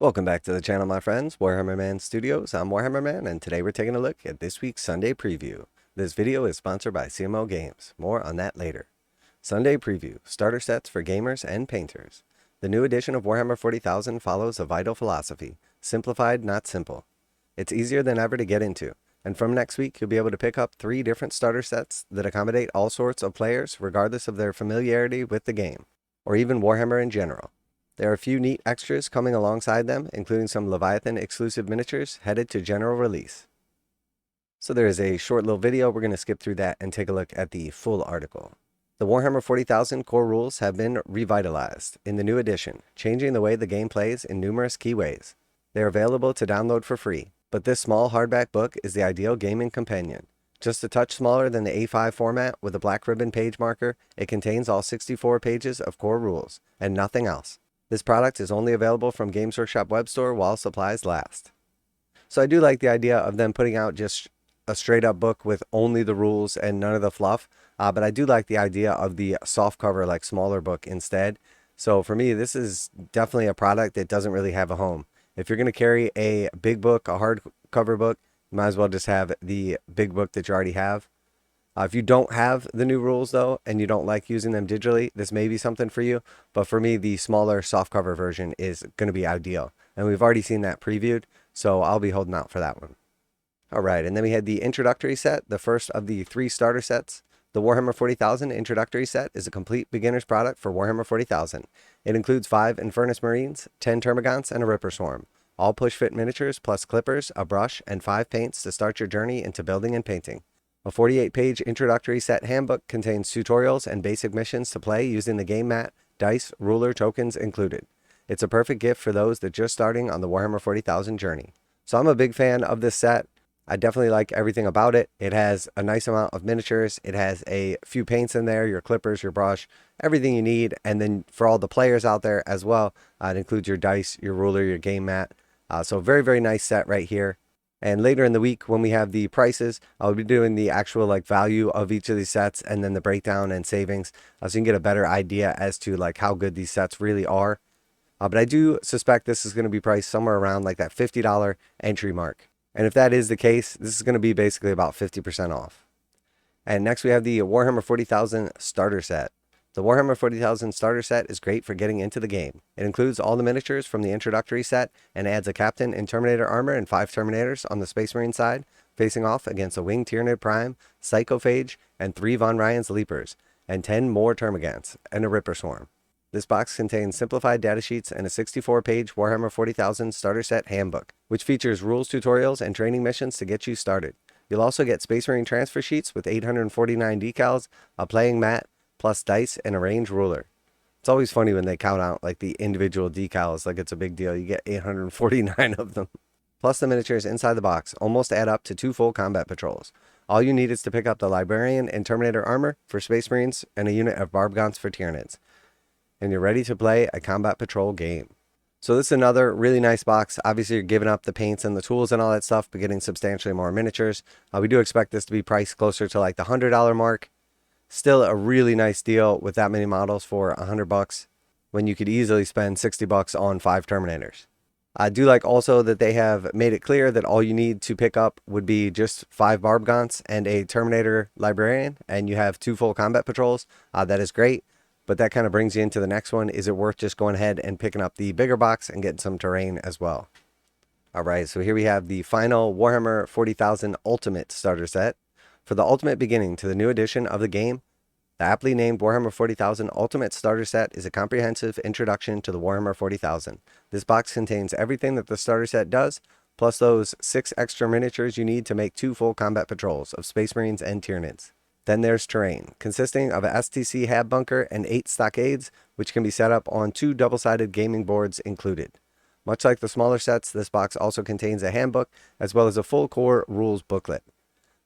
Welcome back to the channel, my friends. Warhammer Man Studios. I'm Warhammer Man, and today we're taking a look at this week's Sunday preview. This video is sponsored by CMO Games. More on that later. Sunday preview: starter sets for gamers and painters. The new edition of Warhammer 40,000 follows a vital philosophy: simplified, not simple. It's easier than ever to get into, and from next week you'll be able to pick up 3 different starter sets that accommodate all sorts of players regardless of their familiarity with the game, or even Warhammer in general. There are a few neat extras coming alongside them, including some Leviathan exclusive miniatures headed to general release. So there is a short little video. We're going to skip through that and take a look at the full article. The Warhammer 40,000 core rules have been revitalized in the new edition, changing the way the game plays in numerous key ways. They are available to download for free, but this small hardback book is the ideal gaming companion. Just a touch smaller than the A5 format with a black ribbon page marker, it contains all 64 pages of core rules, and nothing else. This product is only available from Games Workshop web store while supplies last. So I do like the idea of them putting out just a straight up book with only the rules and none of the fluff. But I do like the idea of the soft cover, like smaller book instead. So for me, this is definitely a product that doesn't really have a home. If you're going to carry a big book, a hardcover book, you might as well just have the big book that you already have. If you don't have the new rules, though, and you don't like using them digitally, this may be something for you. But for me, the smaller softcover version is going to be ideal. And we've already seen that previewed, so I'll be holding out for that one. All right, and then we had the Introductory set, the first of the 3 starter sets. The Warhammer 40,000 Introductory set is a complete beginner's product for Warhammer 40,000. It includes 5 Infernus Marines, 10 Termagants, and a Ripper Swarm. All push-fit miniatures plus clippers, a brush, and 5 paints to start your journey into building and painting. A 48-page introductory set handbook contains tutorials and basic missions to play using the game mat, dice, ruler, tokens included. It's a perfect gift for those that are just starting on the Warhammer 40,000 journey. So I'm a big fan of this set. I definitely like everything about it. It has a nice amount of miniatures. It has a few paints in there, your clippers, your brush, everything you need. And then for all the players out there as well, it includes your dice, your ruler, your game mat. So very, very nice set right here. And later in the week, when we have the prices, I'll be doing the actual value of each of these sets and then the breakdown and savings, so you can get a better idea as to how good these sets really are. But I do suspect this is going to be priced somewhere around that $50 entry mark. And if that is the case, this is going to be basically about 50% off. And next we have the Warhammer 40,000 starter set. The Warhammer 40,000 starter set is great for getting into the game. It includes all the miniatures from the introductory set and adds a captain in Terminator armor and 5 Terminators on the Space Marine side, facing off against a winged Tyranid Prime, Psychophage, and 3 Von Ryan's Leapers, and 10 more Termagants, and a Ripper Swarm. This box contains simplified datasheets and a 64-page Warhammer 40,000 starter set handbook, which features rules tutorials and training missions to get you started. You'll also get Space Marine transfer sheets with 849 decals, a playing mat, plus dice and a range ruler. It's always funny when they count out the individual decals like it's a big deal. You get 849 of them. Plus the miniatures inside the box almost add up to 2 full combat patrols. All you need is to pick up the Librarian and Terminator armor for Space Marines and a unit of Barb Guns for Tyranids. And you're ready to play a combat patrol game. So this is another really nice box. Obviously you're giving up the paints and the tools and all that stuff, but getting substantially more miniatures. We do expect this to be priced closer to the $100 mark. Still a really nice deal with that many models for $100 when you could easily spend $60 on 5 Terminators. I do like also that they have made it clear that all you need to pick up would be just 5 Barbgaunts and a Terminator Librarian, and you have 2 full combat patrols. That is great, but that kind of brings you into the next one. Is it worth just going ahead and picking up the bigger box and getting some terrain as well? Alright, so here we have the final Warhammer 40,000 Ultimate starter set. For the ultimate beginning to the new edition of the game, the aptly named Warhammer 40,000 Ultimate Starter Set is a comprehensive introduction to the Warhammer 40,000. This box contains everything that the starter set does, plus those 6 extra miniatures you need to make 2 full combat patrols of Space Marines and Tyranids. Then there's terrain, consisting of a STC hab bunker and 8 stockades, which can be set up on 2 double-sided gaming boards included. Much like the smaller sets, this box also contains a handbook, as well as a full core rules booklet.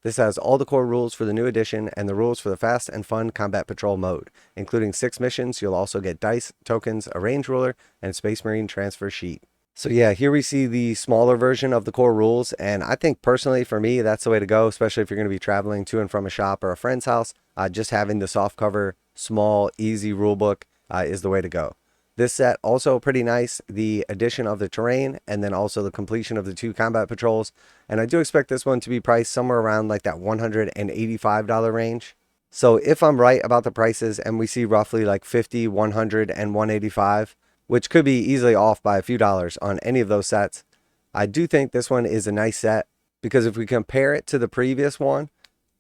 This has all the core rules for the new edition and the rules for the fast and fun combat patrol mode, including 6 missions. You'll also get dice, tokens, a range ruler, and Space Marine transfer sheet. So yeah, here we see the smaller version of the core rules, and I think personally for me that's the way to go, especially if you're going to be traveling to and from a shop or a friend's house. Just having the soft cover, small, easy rule book is the way to go. This set also pretty nice, the addition of the terrain and then also the completion of the 2 combat patrols. And I do expect this one to be priced somewhere around like that $185 range. So if I'm right about the prices and we see roughly like 50, 100, and 185, which could be easily off by a few dollars on any of those sets, I do think this one is a nice set, because if we compare it to the previous one,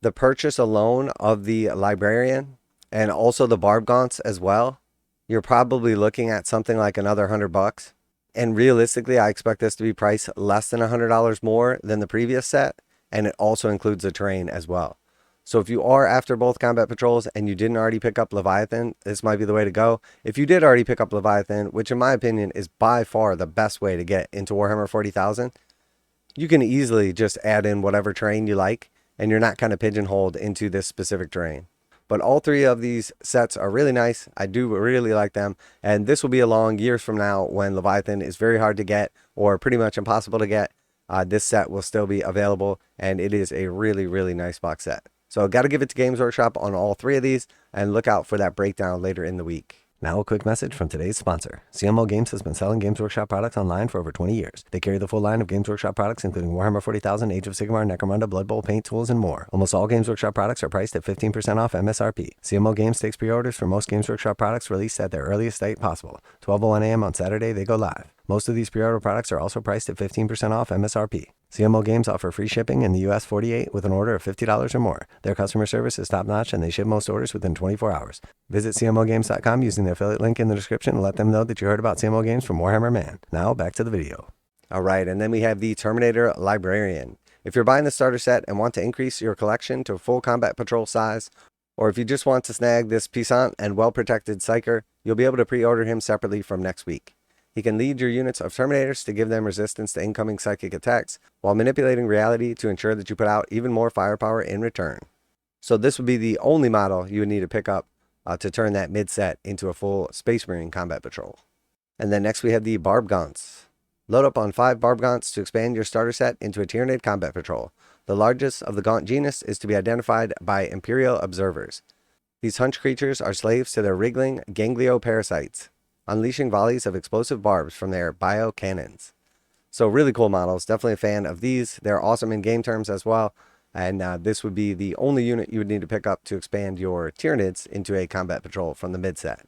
the purchase alone of the Librarian and also the Barbgaunts as well, you're probably looking at something like another $100. And realistically, I expect this to be priced less than $100 more than the previous set. And it also includes the terrain as well. So if you are after both combat patrols and you didn't already pick up Leviathan, this might be the way to go. If you did already pick up Leviathan, which in my opinion is by far the best way to get into Warhammer 40,000, you can easily just add in whatever terrain you like, and you're not kind of pigeonholed into this specific terrain. But all 3 of these sets are really nice. I do really like them. And this will be along years from now when Leviathan is very hard to get or pretty much impossible to get. This set will still be available, and it is a really, really nice box set. So got to give it to Games Workshop on all 3 of these, and look out for that breakdown later in the week. Now a quick message from today's sponsor. CMO Games has been selling Games Workshop products online for over 20 years. They carry the full line of Games Workshop products, including Warhammer 40,000, Age of Sigmar, Necromunda, Blood Bowl, paint tools, and more. Almost all Games Workshop products are priced at 15% off MSRP. CMO Games takes pre-orders for most Games Workshop products released at their earliest date possible. 12:01 a.m. on Saturday, they go live. Most of these pre-order products are also priced at 15% off MSRP. CMO Games offer free shipping in the US 48 with an order of $50 or more. Their customer service is top-notch, and they ship most orders within 24 hours. Visit CMOGames.com using the affiliate link in the description and let them know that you heard about CMO Games from Warhammer Man. Now, back to the video. Alright, and then we have the Terminator Librarian. If you're buying the starter set and want to increase your collection to full combat patrol size, or if you just want to snag this puissant and well-protected psyker, you'll be able to pre-order him separately from next week. He can lead your units of Terminators to give them resistance to incoming psychic attacks, while manipulating reality to ensure that you put out even more firepower in return. So this would be the only model you would need to pick up to turn that mid-set into a full Space Marine combat patrol. And then next we have the Barbgaunts. Load up on 5 Barbgaunts to expand your starter set into a Tyranid combat patrol. The largest of the Gaunt genus is to be identified by Imperial observers. These hunch creatures are slaves to their wriggling ganglioparasites, unleashing volleys of explosive barbs from their bio-cannons. So really cool models. Definitely a fan of these. They're awesome in game terms as well. And this would be the only unit you would need to pick up to expand your Tyranids into a combat patrol from the mid set.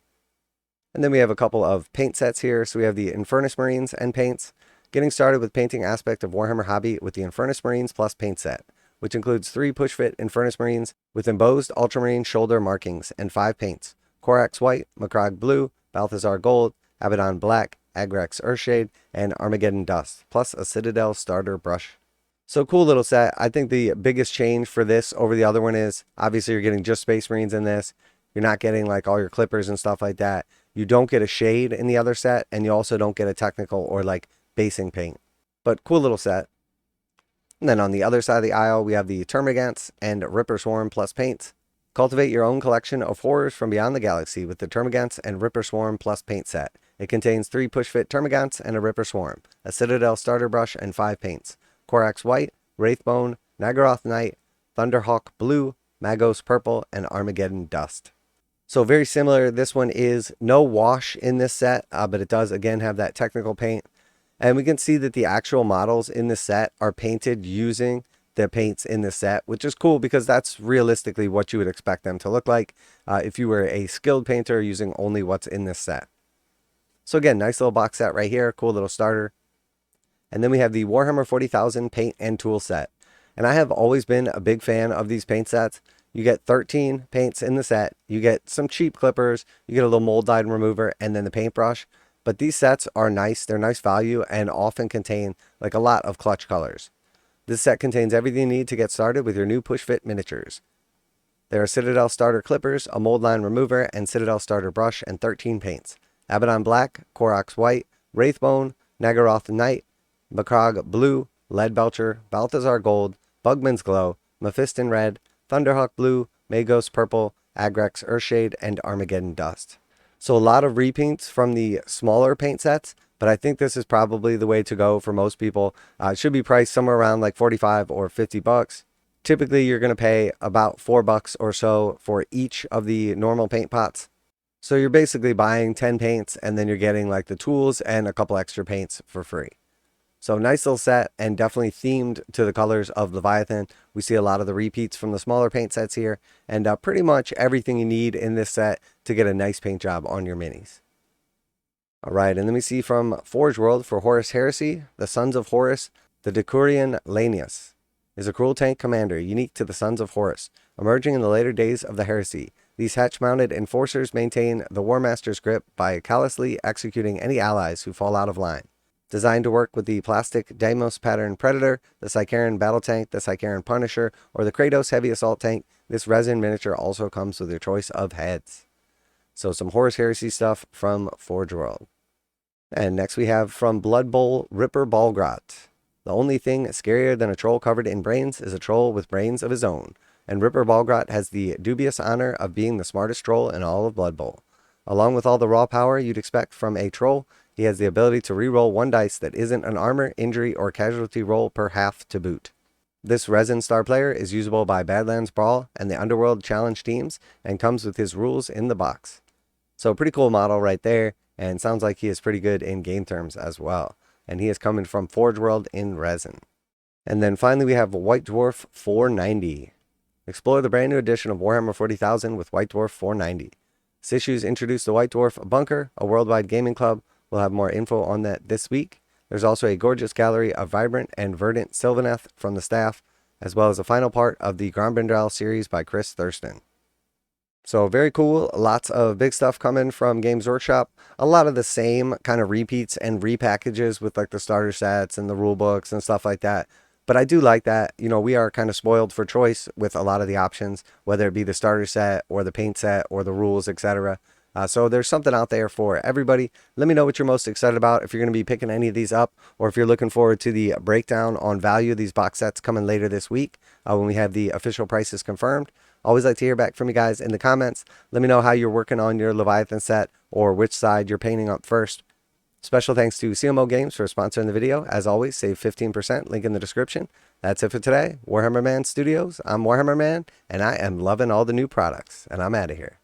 And then we have a couple of paint sets here. So we have the Infernus Marines and paints. Getting started with painting aspect of Warhammer hobby with the Infernus Marines plus paint set, which includes 3 push-fit Infernus Marines with embossed ultramarine shoulder markings and 5 paints: Corax White, Macragge Blue, Balthazar Gold, Abaddon Black, Agrax Earthshade, and Armageddon Dust, plus a Citadel starter brush. So cool little set. I think the biggest change for this over the other one is, obviously you're getting just Space Marines in this. You're not getting like all your clippers and stuff like that. You don't get a shade in the other set, and you also don't get a technical or like basing paint. But cool little set. And then on the other side of the aisle, we have the Termagants and Ripper Swarm plus paints. Cultivate your own collection of horrors from beyond the galaxy with the Termagants and Ripper Swarm plus paint set. It contains 3 push-fit Termagants and a Ripper Swarm, a Citadel starter brush, and 5 paints: Corax White, Wraithbone, Nagaroth Knight, Thunderhawk Blue, Magos Purple, and Armageddon Dust. So very similar. This one is no wash in this set, but it does again have that technical paint. And we can see that the actual models in this set are painted using the paints in this set, which is cool because that's realistically what you would expect them to look like if you were a skilled painter using only what's in this set. So again, nice little box set right here, cool little starter. And then we have the Warhammer 40,000 paint and tool set. And I have always been a big fan of these paint sets. You get 13 paints in the set, you get some cheap clippers, you get a little mold dyed remover, and then the paintbrush. But these sets are nice, they're nice value, and often contain like a lot of clutch colors. This set contains everything you need to get started with your new push-fit miniatures. There are Citadel starter clippers, a mold line remover, and Citadel starter brush, and 13 paints: Abaddon Black, Corax White, Wraithbone, Nagaroth Knight, Macragge Blue, Leadbelcher, Balthazar Gold, Bugman's Glow, Mephiston Red, Thunderhawk Blue, Magos Purple, Agrax Earthshade, and Armageddon Dust. So a lot of repaints from the smaller paint sets, but I think this is probably the way to go for most people. It should be priced somewhere around like 45 or 50 bucks. Typically, you're going to pay about $4 or so for each of the normal paint pots. So you're basically buying 10 paints and then you're getting like the tools and a couple extra paints for free. So nice little set and definitely themed to the colors of Leviathan. We see a lot of the repeats from the smaller paint sets here, and pretty much everything you need in this set to get a nice paint job on your minis. All right, and then we see from Forgeworld for Horus Heresy, the Sons of Horus, the Decurion Lanius is a cruel tank commander unique to the Sons of Horus, emerging in the later days of the Heresy. These hatch-mounted enforcers maintain the War Master's grip by callously executing any allies who fall out of line. Designed to work with the plastic Deimos pattern Predator, the Sicaran Battle Tank, the Sicaran Punisher, or the Kratos Heavy Assault Tank, this resin miniature also comes with your choice of heads. So some Horus Heresy stuff from Forgeworld. And next we have from Blood Bowl Ripper Ballgrot. The only thing scarier than a troll covered in brains is a troll with brains of his own. And Ripper Ballgrot has the dubious honor of being the smartest troll in all of Blood Bowl. Along with all the raw power you'd expect from a troll, he has the ability to re-roll one dice that isn't an armor, injury, or casualty roll per half to boot. This resin star player is usable by Badlands Brawl and the Underworld Challenge teams and comes with his rules in the box. So pretty cool model right there, and sounds like he is pretty good in game terms as well. And he is coming from Forgeworld in resin. And then finally we have White Dwarf 490. Explore the brand new edition of Warhammer 40,000 with White Dwarf 490. This issue's introduced the White Dwarf Bunker, a worldwide gaming club. We'll have more info on that this week. There's also a gorgeous gallery of vibrant and verdant Sylvaneth from the staff, as well as the final part of the Grombrindal series by Chris Thurston. So very cool. Lots of big stuff coming from Games Workshop. A lot of the same kind of repeats and repackages with like the starter sets and the rule books and stuff like that. But I do like that. You know, we are kind of spoiled for choice with a lot of the options, whether it be the starter set or the paint set or the rules, etc. So there's something out there for everybody. Let me know what you're most excited about, if you're going to be picking any of these up, or if you're looking forward to the breakdown on value of these box sets coming later this week when we have the official prices confirmed. Always like to hear back from you guys in the comments. Let me know how you're working on your Leviathan set or which side you're painting up first. Special thanks to CMO Games for sponsoring the video. As always, save 15%, link in the description. That's it for today. Warhammer Man Studios, I'm Warhammer Man, and I am loving all the new products, and I'm out of here.